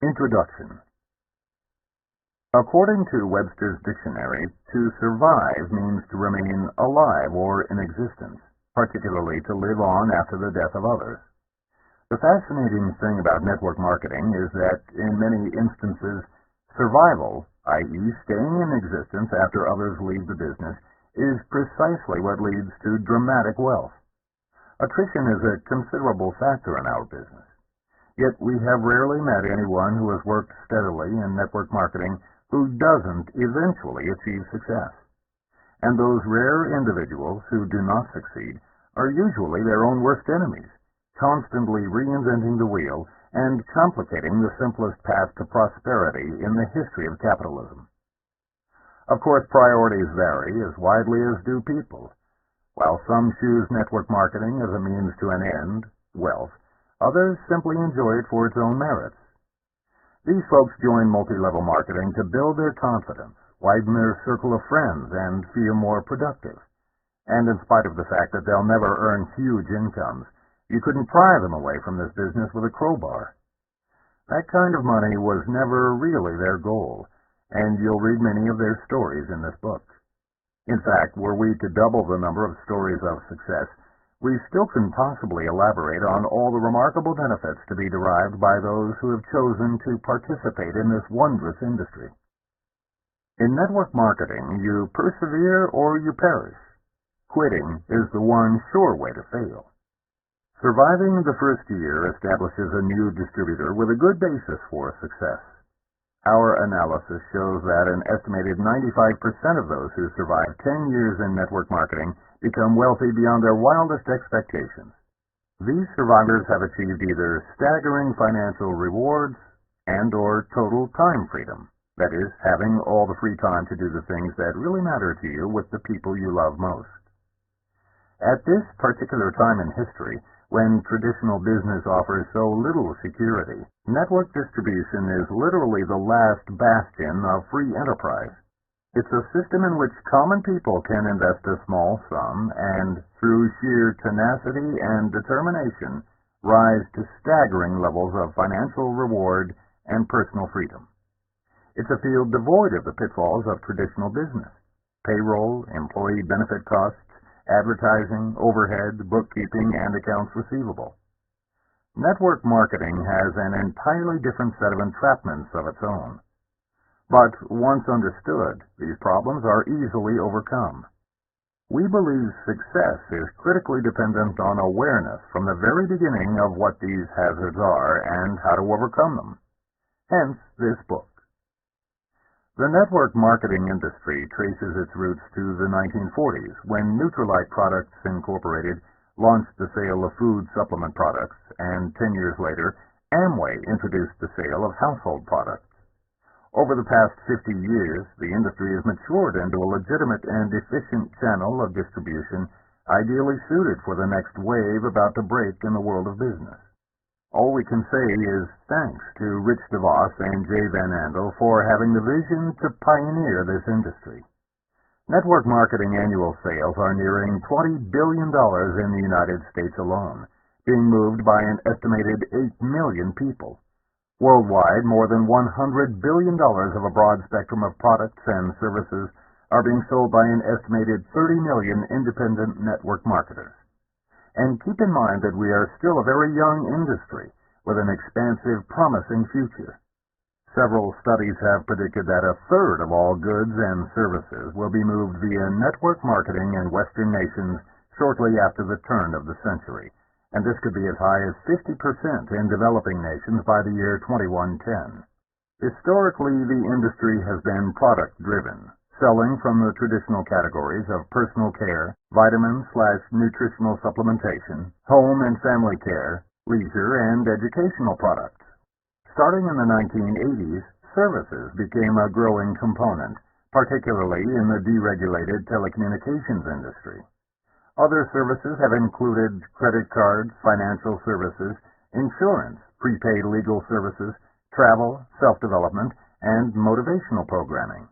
Introduction. According to Webster's dictionary, to survive means to remain alive or in existence, particularly to live on after the death of others. The fascinating thing about network marketing is that, in many instances, survival, i.e. staying in existence after others leave the business, is precisely what leads to dramatic wealth. Attrition is a considerable factor in our business. Yet we have rarely met anyone who has worked steadily in network marketing who doesn't eventually achieve success. And those rare individuals who do not succeed are usually their own worst enemies, constantly reinventing the wheel and complicating the simplest path to prosperity in the history of capitalism. Of course, priorities vary as widely as do people. While some choose network marketing as a means to an end, wealth, others simply enjoy it for its own merits. These folks join multi-level marketing to build their confidence, widen their circle of friends, and feel more productive. And in spite of the fact that they'll never earn huge incomes, you couldn't pry them away from this business with a crowbar. That kind of money was never really their goal, and you'll read many of their stories in this book. In fact, were we to double the number of stories of success, we still couldn't possibly elaborate on all the remarkable benefits to be derived by those who have chosen to participate in this wondrous industry. In network marketing, you persevere or you perish. Quitting is the one sure way to fail. Surviving the first year establishes a new distributor with a good basis for success. Our analysis shows that an estimated 95% of those who survive 10 years in network marketing become wealthy beyond their wildest expectations. These survivors have achieved either staggering financial rewards and/or total time freedom, that is, having all the free time to do the things that really matter to you with the people you love most. At this particular time in history, when traditional business offers so little security, network distribution is literally the last bastion of free enterprise. It's a system in which common people can invest a small sum and, through sheer tenacity and determination, rise to staggering levels of financial reward and personal freedom. It's a field devoid of the pitfalls of traditional business: payroll, employee benefit costs, advertising, overhead, bookkeeping, and accounts receivable. Network marketing has an entirely different set of entrapments of its own. But once understood, these problems are easily overcome. We believe success is critically dependent on awareness from the very beginning of what these hazards are and how to overcome them. Hence this book. The network marketing industry traces its roots to the 1940s, when Nutrilite Products Incorporated launched the sale of food supplement products, and 10 years later, Amway introduced the sale of household products. Over the past 50 years, the industry has matured into a legitimate and efficient channel of distribution, ideally suited for the next wave about to break in the world of business. All we can say is thanks to Rich DeVos and Jay Van Andel for having the vision to pioneer this industry. Network marketing annual sales are nearing $20 billion in the United States alone, being moved by an estimated 8 million people. Worldwide, more than $100 billion of a broad spectrum of products and services are being sold by an estimated 30 million independent network marketers. And keep in mind that we are still a very young industry with an expansive, promising future. Several studies have predicted that a third of all goods and services will be moved via network marketing in Western nations shortly after the turn of the century, and this could be as high as 50% in developing nations by the year 2110. Historically, the industry has been product-driven, selling from the traditional categories of personal care, vitamin/nutritional supplementation, home and family care, leisure, and educational products. Starting in the 1980s, services became a growing component, particularly in the deregulated telecommunications industry. Other services have included credit cards, financial services, insurance, prepaid legal services, travel, self-development, and motivational programming.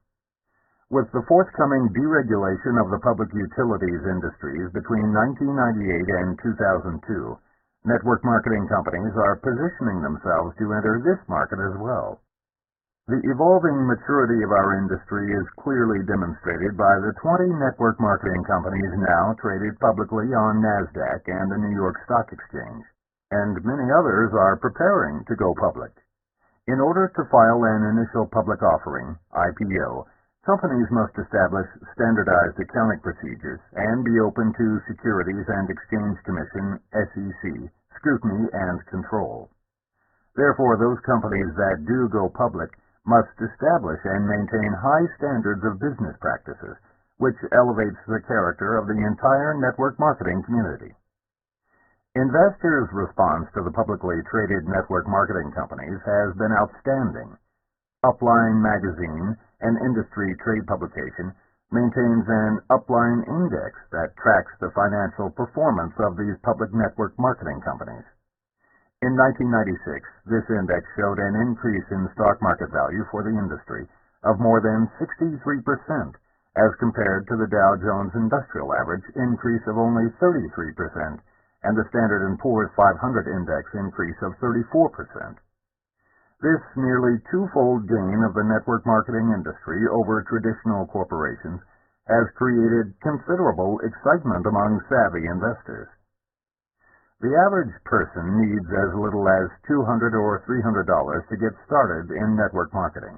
With the forthcoming deregulation of the public utilities industries between 1998 and 2002, Network marketing companies are positioning themselves to enter this market as well. The evolving maturity of our industry is clearly demonstrated by the 20 network marketing companies now traded publicly on NASDAQ and the New York Stock Exchange, and many others are preparing to go public. In order to file an initial public offering, IPO, companies must establish standardized accounting procedures and be open to Securities and Exchange Commission, SEC, scrutiny and control. Therefore, those companies that do go public must establish and maintain high standards of business practices, which elevates the character of the entire network marketing community. Investors' response to the publicly traded network marketing companies has been outstanding. Upline Magazine, an industry trade publication, maintains an Upline Index that tracks the financial performance of these public network marketing companies. In 1996, this index showed an increase in stock market value for the industry of more than 63%, as compared to the Dow Jones Industrial Average increase of only 33%, and the Standard & Poor's 500 Index increase of 34%. This nearly twofold gain of the network marketing industry over traditional corporations has created considerable excitement among savvy investors. The average person needs as little as $200 or $300 to get started in network marketing.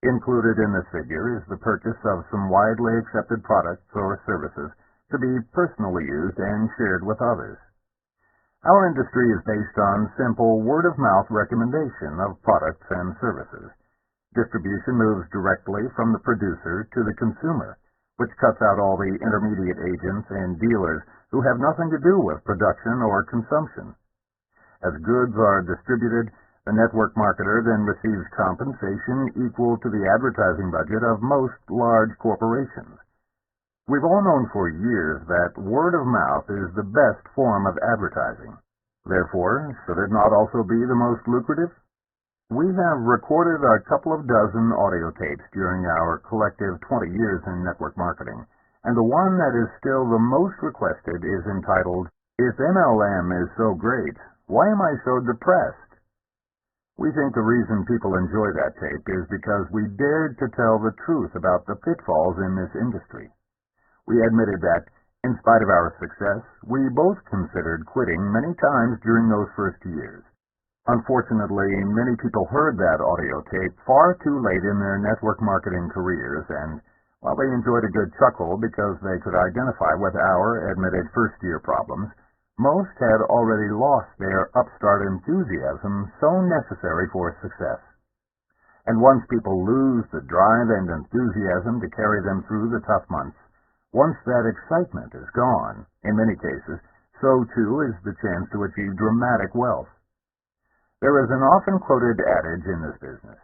Included in this figure is the purchase of some widely accepted products or services to be personally used and shared with others. Our industry is based on simple word-of-mouth recommendation of products and services. Distribution moves directly from the producer to the consumer, which cuts out all the intermediate agents and dealers who have nothing to do with production or consumption. As goods are distributed, the network marketer then receives compensation equal to the advertising budget of most large corporations. We've all known for years that word of mouth is the best form of advertising. Therefore, should it not also be the most lucrative? We have recorded a couple of dozen audio tapes during our collective 20 years in network marketing, and the one that is still the most requested is entitled, "If MLM is so great, why am I so depressed?" We think the reason people enjoy that tape is because we dared to tell the truth about the pitfalls in this industry. We admitted that, in spite of our success, we both considered quitting many times during those first years. Unfortunately, many people heard that audio tape far too late in their network marketing careers, and while they enjoyed a good chuckle because they could identify with our admitted first-year problems, most had already lost their upstart enthusiasm so necessary for success. And once people lose the drive and enthusiasm to carry them through the tough months, once that excitement is gone, in many cases, so too is the chance to achieve dramatic wealth. There is an often quoted adage in this business: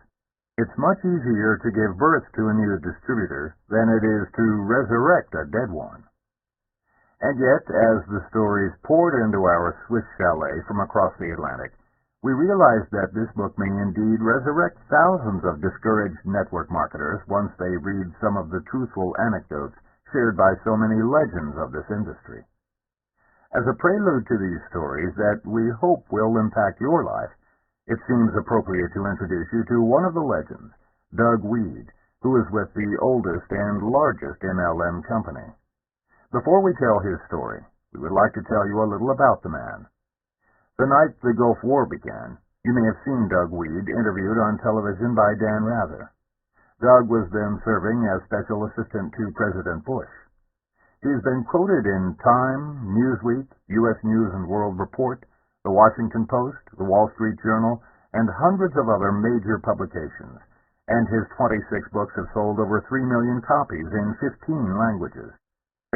it's much easier to give birth to a new distributor than it is to resurrect a dead one. And yet, as the stories poured into our Swiss chalet from across the Atlantic, we realized that this book may indeed resurrect thousands of discouraged network marketers once they read some of the truthful anecdotes shared by so many legends of this industry. As a prelude to these stories that we hope will impact your life, it seems appropriate to introduce you to one of the legends, Doug Weed, who is with the oldest and largest MLM company. Before we tell his story, we would like to tell you a little about the man. The night the Gulf War began, you may have seen Doug Weed interviewed on television by Dan Rather. Doug was then serving as Special Assistant to President Bush. He has been quoted in Time, Newsweek, U.S. News and World Report, The Washington Post, The Wall Street Journal, and hundreds of other major publications, and his 26 books have sold over 3 million copies in 15 languages.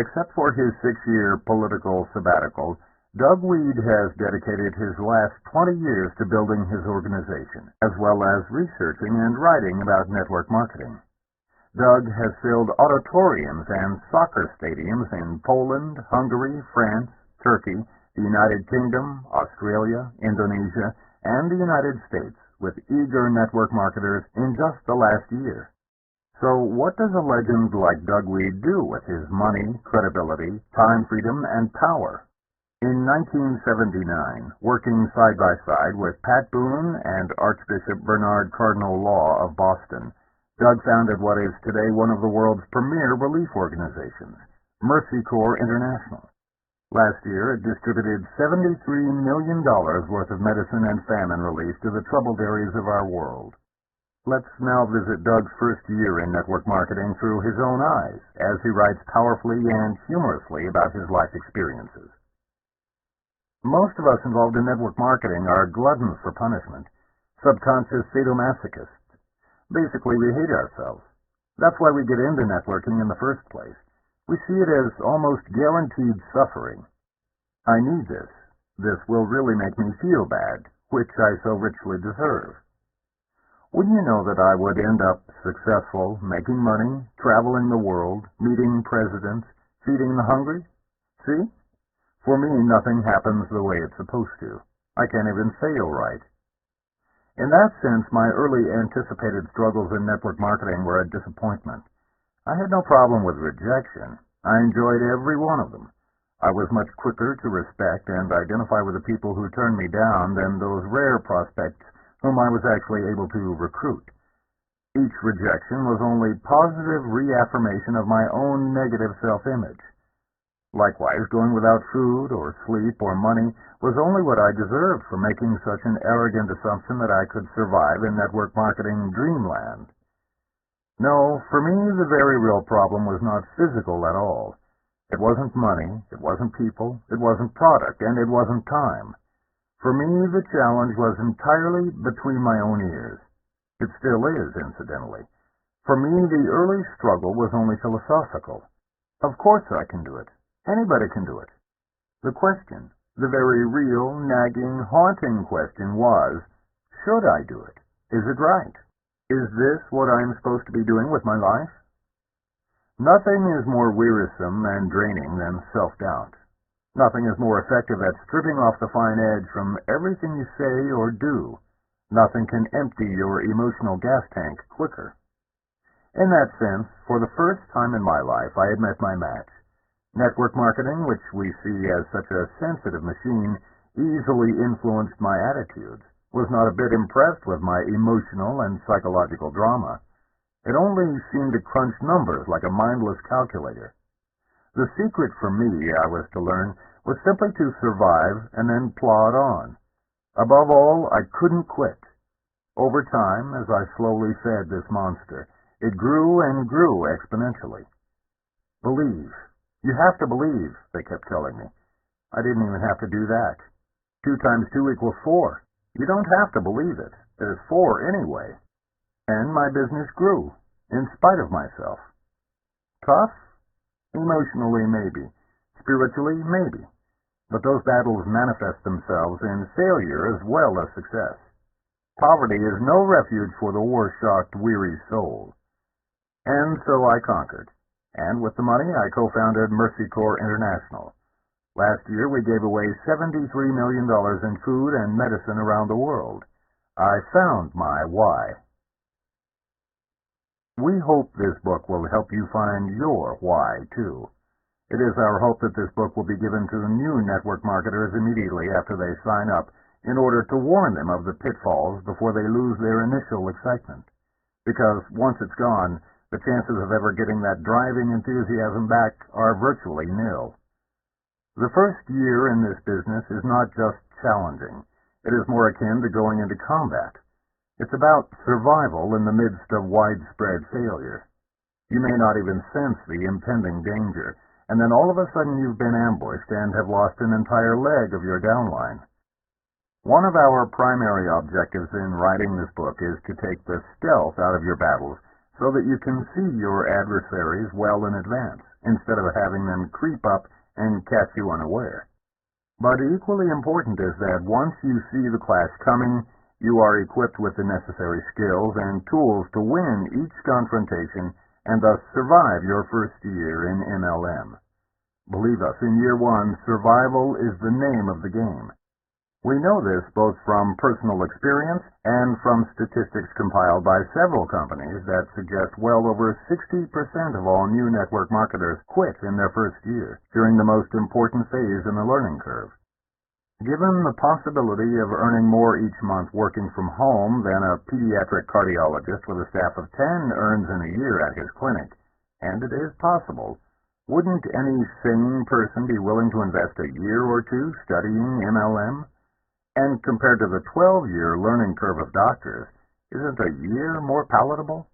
Except for his 6-year political sabbatical, Doug Weed has dedicated his last 20 years to building his organization, as well as researching and writing about network marketing. Doug has filled auditoriums and soccer stadiums in Poland, Hungary, France, Turkey, the United Kingdom, Australia, Indonesia, and the United States with eager network marketers in just the last year. So what does a legend like Doug Weed do with his money, credibility, time freedom, and power? In 1979, working side by side with Pat Boone and Archbishop Bernard Cardinal Law of Boston, Doug founded what is today one of the world's premier relief organizations, Mercy Corps International. Last year, it distributed $73 million worth of medicine and famine relief to the troubled areas of our world. Let's now visit Doug's first year in network marketing through his own eyes, as he writes powerfully and humorously about his life experiences. Most of us involved in network marketing are gluttons for punishment, subconscious sadomasochists. Basically, we hate ourselves. That's why we get into networking in the first place. We see it as almost guaranteed suffering. I need this. This will really make me feel bad, which I so richly deserve. Wouldn't you know that I would end up successful, making money, traveling the world, meeting presidents, feeding the hungry? See? For me, nothing happens the way it's supposed to. I can't even fail right. In that sense, my early anticipated struggles in network marketing were a disappointment. I had no problem with rejection. I enjoyed every one of them. I was much quicker to respect and identify with the people who turned me down than those rare prospects whom I was actually able to recruit. Each rejection was only positive reaffirmation of my own negative self-image. Likewise, going without food or sleep or money was only what I deserved for making such an arrogant assumption that I could survive in network marketing dreamland. No, for me, the very real problem was not physical at all. It wasn't money, it wasn't people, it wasn't product, and it wasn't time. For me, the challenge was entirely between my own ears. It still is, incidentally. For me, the early struggle was only philosophical. Of course I can do it. Anybody can do it. The question, the very real, nagging, haunting question was, should I do it? Is it right? Is this what I'm supposed to be doing with my life? Nothing is more wearisome and draining than self-doubt. Nothing is more effective at stripping off the fine edge from everything you say or do. Nothing can empty your emotional gas tank quicker. In that sense, for the first time in my life, I had met my match. Network marketing, which we see as such a sensitive machine, easily influenced my attitudes, was not a bit impressed with my emotional and psychological drama. It only seemed to crunch numbers like a mindless calculator. The secret for me, I was to learn, was simply to survive and then plod on. Above all, I couldn't quit. Over time, as I slowly fed this monster, it grew and grew exponentially. Believe. You have to believe, they kept telling me. I didn't even have to do that. 2 times 2 equals 4. You don't have to believe it. There's 4 anyway. And my business grew, in spite of myself. Tough? Emotionally, maybe. Spiritually, maybe. But those battles manifest themselves in failure as well as success. Poverty is no refuge for the war-shocked, weary soul. And so I conquered. And with the money, I co-founded Mercy Corps International. Last year, we gave away $73 million in food and medicine around the world. I found my why. We hope this book will help you find your why, too. It is our hope that this book will be given to new network marketers immediately after they sign up in order to warn them of the pitfalls before they lose their initial excitement. Because once it's gone, the chances of ever getting that driving enthusiasm back are virtually nil. The first year in this business is not just challenging. It is more akin to going into combat. It's about survival in the midst of widespread failure. You may not even sense the impending danger, and then all of a sudden you've been ambushed and have lost an entire leg of your downline. One of our primary objectives in writing this book is to take the stealth out of your battles so that you can see your adversaries well in advance, instead of having them creep up and catch you unaware. But equally important is that once you see the clash coming, you are equipped with the necessary skills and tools to win each confrontation and thus survive your first year in MLM. Believe us, in year 1, survival is the name of the game. We know this both from personal experience and from statistics compiled by several companies that suggest well over 60% of all new network marketers quit in their first year, during the most important phase in the learning curve. Given the possibility of earning more each month working from home than a pediatric cardiologist with a staff of 10 earns in a year at his clinic, and it is possible, wouldn't any sane person be willing to invest a year or two studying MLM? And compared to the 12-year learning curve of doctors, isn't a year more palatable?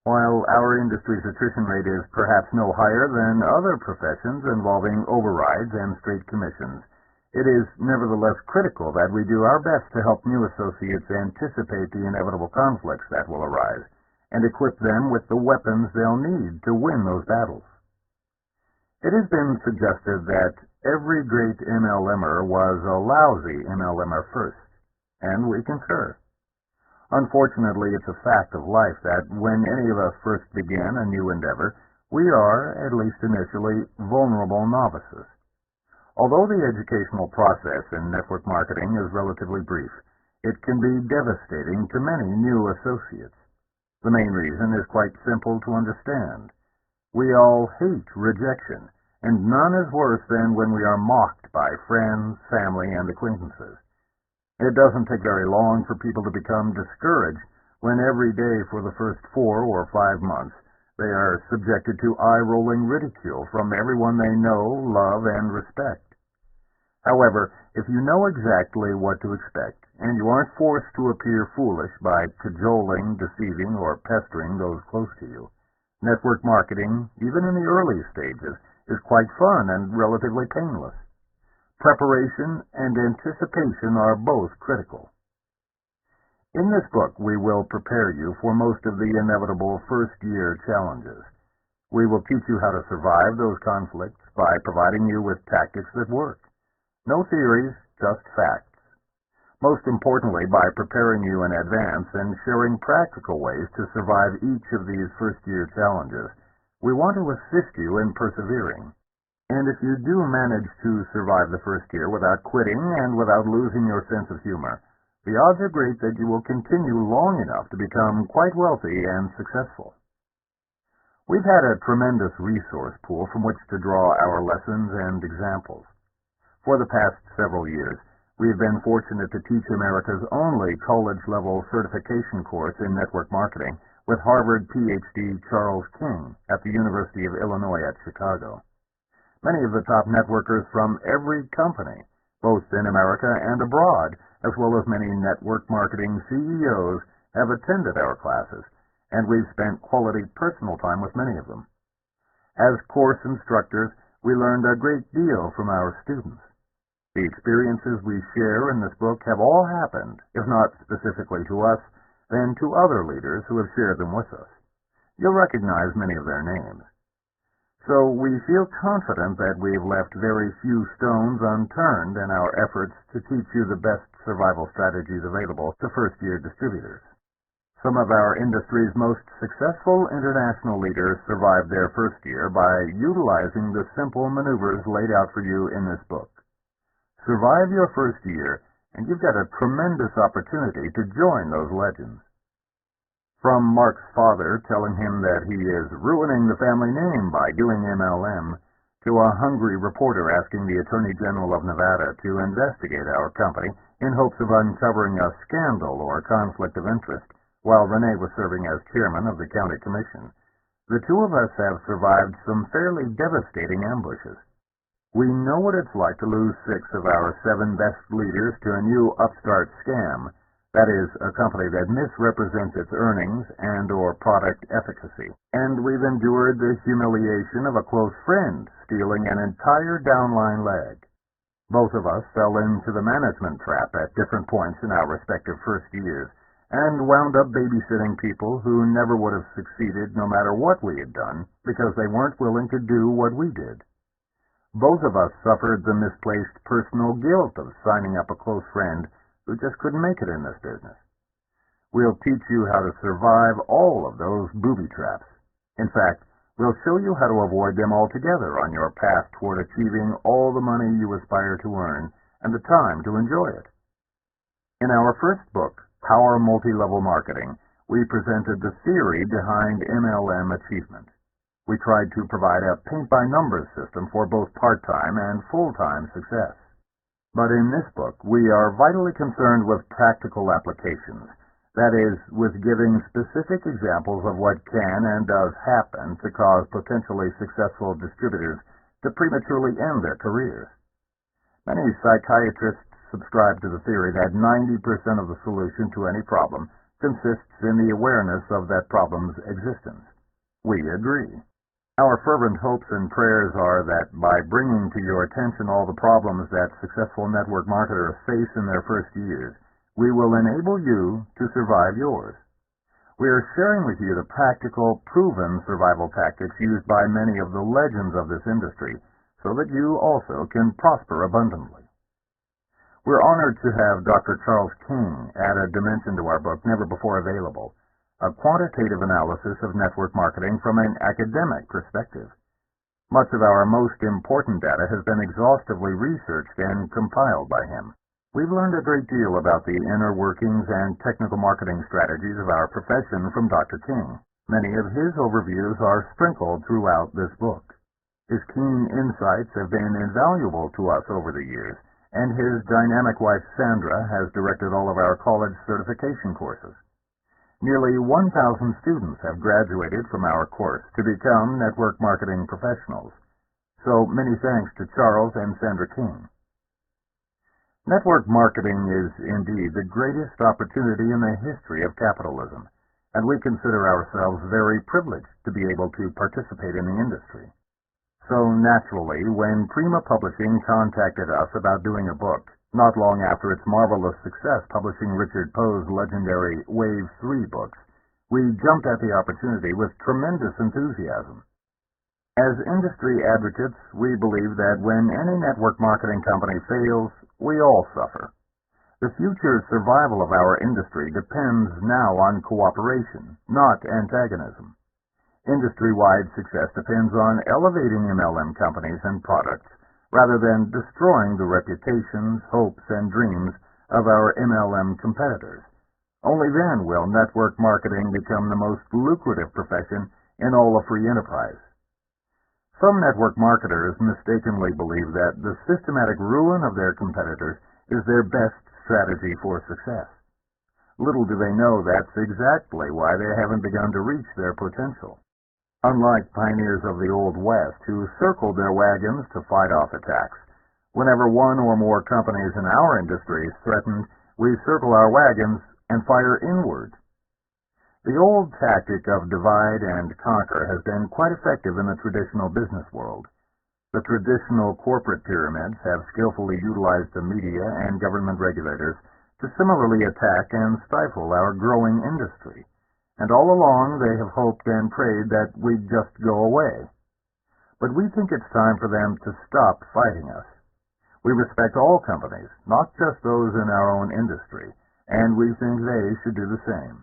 While our industry's attrition rate is perhaps no higher than other professions involving overrides and straight commissions, it is nevertheless critical that we do our best to help new associates anticipate the inevitable conflicts that will arise, and equip them with the weapons they'll need to win those battles. It has been suggested that every great MLMer was a lousy MLMer first, and we concur. Unfortunately, it's a fact of life that when any of us first begin a new endeavor, we are, at least initially, vulnerable novices. Although the educational process in network marketing is relatively brief, it can be devastating to many new associates. The main reason is quite simple to understand. We all hate rejection, and none is worse than when we are mocked by friends, family, and acquaintances. It doesn't take very long for people to become discouraged when every day for the first 4 or 5 months they are subjected to eye-rolling ridicule from everyone they know, love, and respect. However, if you know exactly what to expect, and you aren't forced to appear foolish by cajoling, deceiving, or pestering those close to you, network marketing, even in the early stages, is quite fun and relatively painless. Preparation and anticipation are both critical. In this book, we will prepare you for most of the inevitable first-year challenges. We will teach you how to survive those conflicts by providing you with tactics that work. No theories, just facts. Most importantly, by preparing you in advance and sharing practical ways to survive each of these first-year challenges, we want to assist you in persevering. And if you do manage to survive the first year without quitting and without losing your sense of humor, the odds are great that you will continue long enough to become quite wealthy and successful. We've had a tremendous resource pool from which to draw our lessons and examples. For the past several years, we've been fortunate to teach America's only college-level certification course in network marketing with Harvard Ph.D. Charles King at the University of Illinois at Chicago. Many of the top networkers from every company, both in America and abroad, as well as many network marketing CEOs, have attended our classes, and we've spent quality personal time with many of them. As course instructors, we learned a great deal from our students. The experiences we share in this book have all happened, if not specifically to us, then to other leaders who have shared them with us. You'll recognize many of their names. So we feel confident that we've left very few stones unturned in our efforts to teach you the best survival strategies available to first-year distributors. Some of our industry's most successful international leaders survived their first year by utilizing the simple maneuvers laid out for you in this book. Survive your first year, and you've got a tremendous opportunity to join those legends. From Mark's father telling him that he is ruining the family name by doing MLM, to a hungry reporter asking the Attorney General of Nevada to investigate our company in hopes of uncovering a scandal or conflict of interest, while Rene was serving as chairman of the county commission, the two of us have survived some fairly devastating ambushes. We know what it's like to lose 6 of our 7 best leaders to a new upstart scam, that is, a company that misrepresents its earnings and or product efficacy. And we've endured the humiliation of a close friend stealing an entire downline leg. Both of us fell into the management trap at different points in our respective first years, and wound up babysitting people who never would have succeeded no matter what we had done, because they weren't willing to do what we did. Both of us suffered the misplaced personal guilt of signing up a close friend who just couldn't make it in this business. We'll teach you how to survive all of those booby traps. In fact, we'll show you how to avoid them altogether on your path toward achieving all the money you aspire to earn and the time to enjoy it. In our first book, Power Multi-Level Marketing, we presented the theory behind MLM achievement. We tried to provide a paint-by-numbers system for both part-time and full-time success. But in this book, we are vitally concerned with practical applications. That is, with giving specific examples of what can and does happen to cause potentially successful distributors to prematurely end their careers. Many psychiatrists subscribe to the theory that 90% of the solution to any problem consists in the awareness of that problem's existence. We agree. Our fervent hopes and prayers are that by bringing to your attention all the problems that successful network marketers face in their first years, we will enable you to survive yours. We are sharing with you the practical, proven survival tactics used by many of the legends of this industry so that you also can prosper abundantly. We're honored to have Dr. Charles King add a dimension to our book never before available, a quantitative analysis of network marketing from an academic perspective. Much of our most important data has been exhaustively researched and compiled by him. We've learned a great deal about the inner workings and technical marketing strategies of our profession from Dr. King. Many of his overviews are sprinkled throughout this book. His keen insights have been invaluable to us over the years, and his dynamic wife Sandra has directed all of our college certification courses. Nearly 1,000 students have graduated from our course to become network marketing professionals. So many thanks to Charles and Sandra King. Network marketing is indeed the greatest opportunity in the history of capitalism, and we consider ourselves very privileged to be able to participate in the industry. So naturally, when Prima Publishing contacted us about doing a book, not long after its marvelous success publishing Richard Poe's legendary Wave 3 books, we jumped at the opportunity with tremendous enthusiasm. As industry advocates, we believe that when any network marketing company fails, we all suffer. The future survival of our industry depends now on cooperation, not antagonism. Industry-wide success depends on elevating MLM companies and products rather than destroying the reputations, hopes, and dreams of our MLM competitors. Only then will network marketing become the most lucrative profession in all of free enterprise. Some network marketers mistakenly believe that the systematic ruin of their competitors is their best strategy for success. Little do they know that's exactly why they haven't begun to reach their potential. Unlike pioneers of the Old West who circled their wagons to fight off attacks, whenever one or more companies in our industry is threatened, we circle our wagons and fire inward. The old tactic of divide and conquer has been quite effective in the traditional business world. The traditional corporate pyramids have skillfully utilized the media and government regulators to similarly attack and stifle our growing industry. And all along they have hoped and prayed that we'd just go away. But we think it's time for them to stop fighting us. We respect all companies, not just those in our own industry, and we think they should do the same.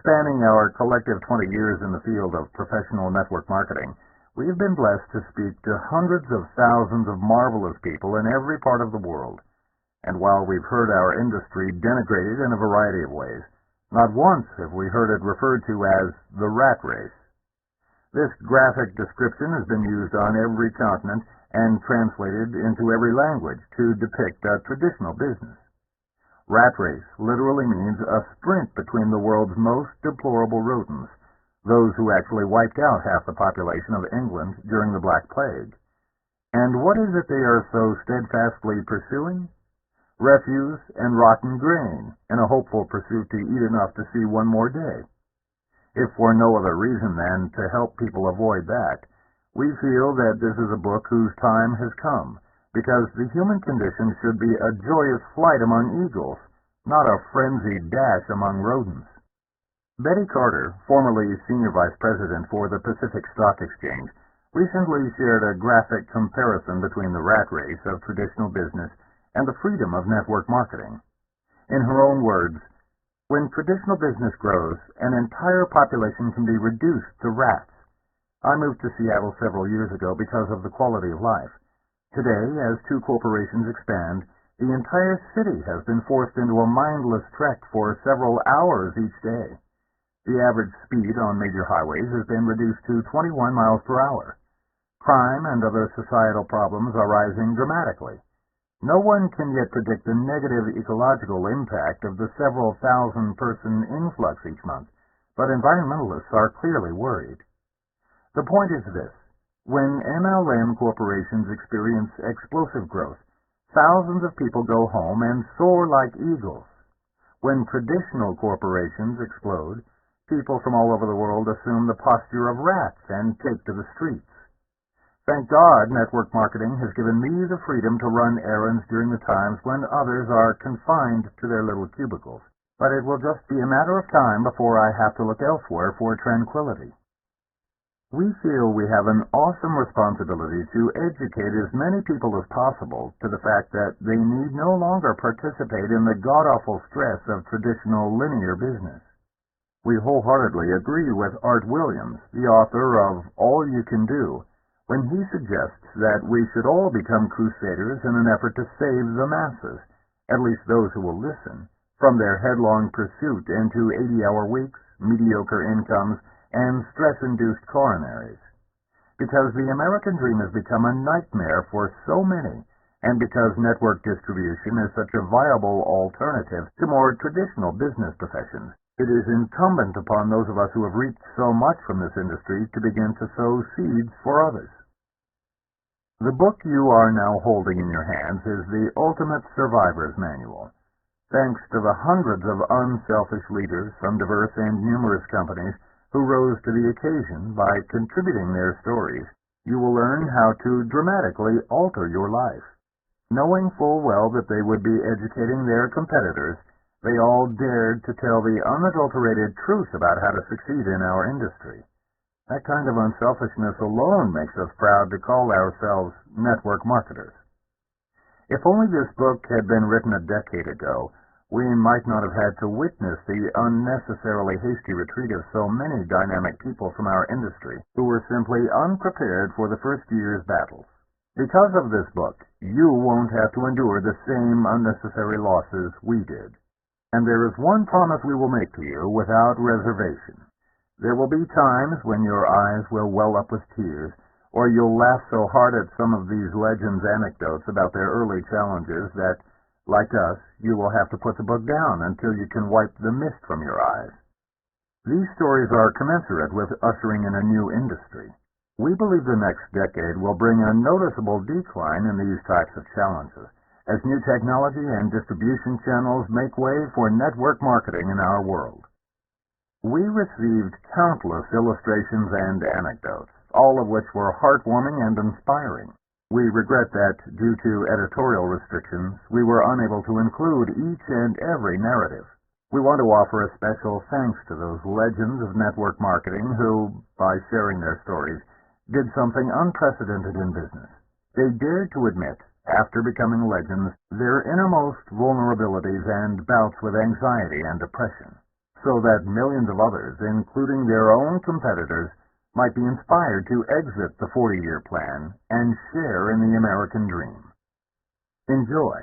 Spanning our collective 20 years in the field of professional network marketing, we have been blessed to speak to hundreds of thousands of marvelous people in every part of the world. And while we've heard our industry denigrated in a variety of ways, not once have we heard it referred to as the rat race. This graphic description has been used on every continent and translated into every language to depict a traditional business. Rat race literally means a sprint between the world's most deplorable rodents, those who actually wiped out half the population of England during the Black Plague. And what is it they are so steadfastly pursuing? Refuse and rotten grain, in a hopeful pursuit to eat enough to see one more day. If for no other reason than to help people avoid that, we feel that this is a book whose time has come, because the human condition should be a joyous flight among eagles, not a frenzied dash among rodents. Betty Carter, formerly Senior Vice President for the Pacific Stock Exchange, recently shared a graphic comparison between the rat race of traditional business and the freedom of network marketing. In her own words, when traditional business grows, an entire population can be reduced to rats. I moved to Seattle several years ago because of the quality of life. Today, as two corporations expand, the entire city has been forced into a mindless trek for several hours each day. The average speed on major highways has been reduced to 21 miles per hour. Crime and other societal problems are rising dramatically. No one can yet predict the negative ecological impact of the several thousand-person influx each month, but environmentalists are clearly worried. The point is this: when MLM corporations experience explosive growth, thousands of people go home and soar like eagles. When traditional corporations explode, people from all over the world assume the posture of rats and take to the streets. Thank God network marketing has given me the freedom to run errands during the times when others are confined to their little cubicles, but it will just be a matter of time before I have to look elsewhere for tranquility. We feel we have an awesome responsibility to educate as many people as possible to the fact that they need no longer participate in the god-awful stress of traditional linear business. We wholeheartedly agree with Art Williams, the author of All You Can Do, when he suggests that we should all become crusaders in an effort to save the masses, at least those who will listen, from their headlong pursuit into 80-hour weeks, mediocre incomes, and stress-induced coronaries. Because the American dream has become a nightmare for so many, and because network distribution is such a viable alternative to more traditional business professions, it is incumbent upon those of us who have reaped so much from this industry to begin to sow seeds for others. The book you are now holding in your hands is the Ultimate Survivor's Manual. Thanks to the hundreds of unselfish leaders from diverse and numerous companies who rose to the occasion by contributing their stories, you will learn how to dramatically alter your life. Knowing full well that they would be educating their competitors, they all dared to tell the unadulterated truth about how to succeed in our industry. That kind of unselfishness alone makes us proud to call ourselves network marketers. If only this book had been written a decade ago, we might not have had to witness the unnecessarily hasty retreat of so many dynamic people from our industry who were simply unprepared for the first year's battles. Because of this book, you won't have to endure the same unnecessary losses we did. And there is one promise we will make to you without reservation. There will be times when your eyes will well up with tears, or you'll laugh so hard at some of these legends' anecdotes about their early challenges that, like us, you will have to put the book down until you can wipe the mist from your eyes. These stories are commensurate with ushering in a new industry. We believe the next decade will bring a noticeable decline in these types of challenges, as new technology and distribution channels make way for network marketing in our world. We received countless illustrations and anecdotes, all of which were heartwarming and inspiring. We regret that, due to editorial restrictions, we were unable to include each and every narrative. We want to offer a special thanks to those legends of network marketing who, by sharing their stories, did something unprecedented in business. They dared to admit, after becoming legends, their innermost vulnerabilities and bouts with anxiety and depression, so that millions of others, including their own competitors, might be inspired to exit the 40-year plan and share in the American dream. Enjoy,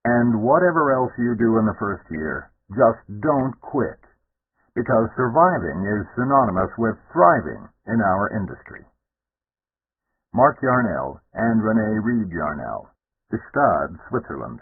and whatever else you do in the first year, just don't quit, because surviving is synonymous with thriving in our industry. Mark Yarnell and Renee Reed Yarnell, Gstaad, Switzerland.